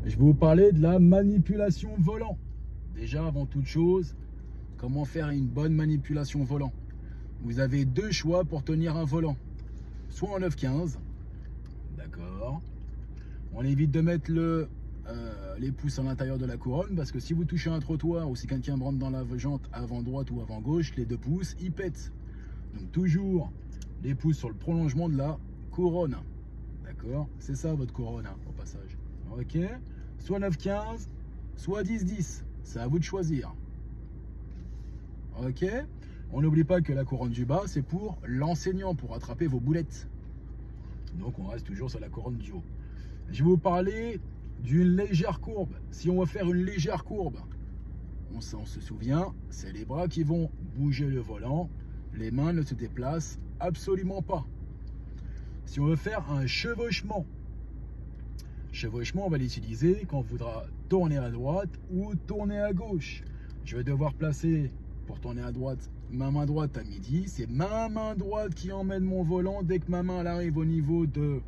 Je vais vous parler de la manipulation volant. Déjà, avant toute chose, comment faire une bonne manipulation volant. Vous avez deux choix pour tenir un volant. Soit en 9-15, d'accord. On évite de mettre les pouces à l'intérieur de la couronne parce que si vous touchez un trottoir ou si quelqu'un rentre dans la jante avant droite ou avant gauche, les deux pouces, ils pètent. Donc toujours les pouces sur le prolongement de la couronne. D'accord. C'est ça votre couronne, hein, au passage. Ok. Soit 9-15, soit 10-10. C'est à vous de choisir. Ok. On n'oublie pas que la couronne du bas, c'est pour l'enseignant, pour attraper vos boulettes. Donc on reste toujours sur la couronne du haut. Je vais vous parler d'une légère courbe. Si on veut faire une légère courbe, on se souvient, c'est les bras qui vont bouger le volant. Les mains ne se déplacent absolument pas. Si on veut faire un chevauchement, on va l'utiliser quand on voudra tourner à droite ou tourner à gauche. Je vais devoir placer, pour tourner à droite, ma main droite à midi. C'est ma main droite qui emmène mon volant. Dès que ma main elle arrive au niveau de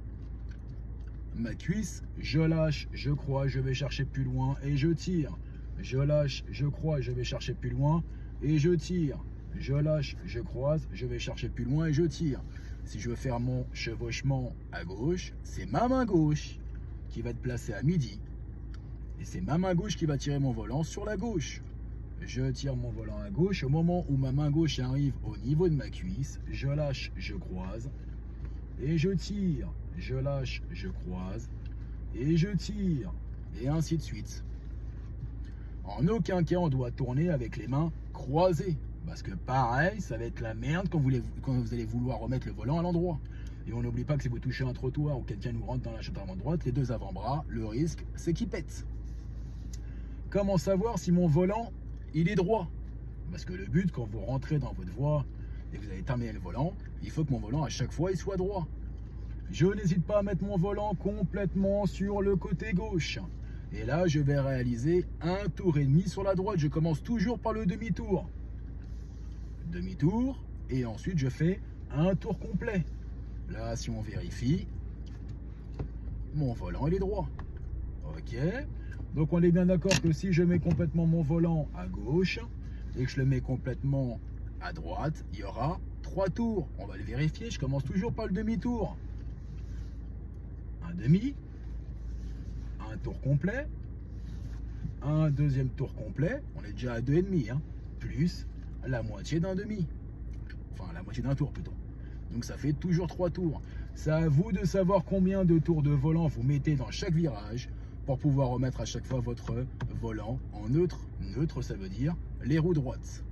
ma cuisse, je lâche, je crois, je vais chercher plus loin et je tire. Je lâche, je crois, je vais chercher plus loin et je tire. Je lâche, je croise, je vais chercher plus loin et je tire. Si je veux faire mon chevauchement à gauche, c'est ma main gauche qui va être placée à midi. Et c'est ma main gauche qui va tirer mon volant sur la gauche. Je tire mon volant à gauche. Au moment où ma main gauche arrive au niveau de ma cuisse, je lâche, je croise et je tire. Je lâche, je croise et je tire. Et ainsi de suite. En aucun cas, on doit tourner avec les mains croisées. Parce que pareil, ça va être la merde quand vous allez vouloir remettre le volant à l'endroit. Et on n'oublie pas que si vous touchez un trottoir ou quelqu'un nous rentre dans la chante avant droite, les deux avant-bras, le risque, c'est qu'il pète. Comment savoir si mon volant, il est droit? Parce que le but, quand vous rentrez dans votre voie et que vous allez terminer le volant, il faut que mon volant, à chaque fois, il soit droit. Je n'hésite pas à mettre mon volant complètement sur le côté gauche. Et là, je vais réaliser un tour et demi sur la droite. Je commence toujours par le demi-tour. Demi-tour. Et ensuite, je fais un tour complet. Là, si on vérifie, mon volant, il est droit. Ok. Donc, on est bien d'accord que si je mets complètement mon volant à gauche et que je le mets complètement à droite, il y aura 3 tours. On va le vérifier. Je commence toujours par le demi-tour. Un demi, un tour complet, un deuxième tour complet, on est déjà à 2,5, hein, plus la moitié d'un demi, enfin la moitié d'un tour plutôt. Donc ça fait toujours 3 tours. C'est à vous de savoir combien de tours de volant vous mettez dans chaque virage pour pouvoir remettre à chaque fois votre volant en neutre. Neutre, ça veut dire les roues droites.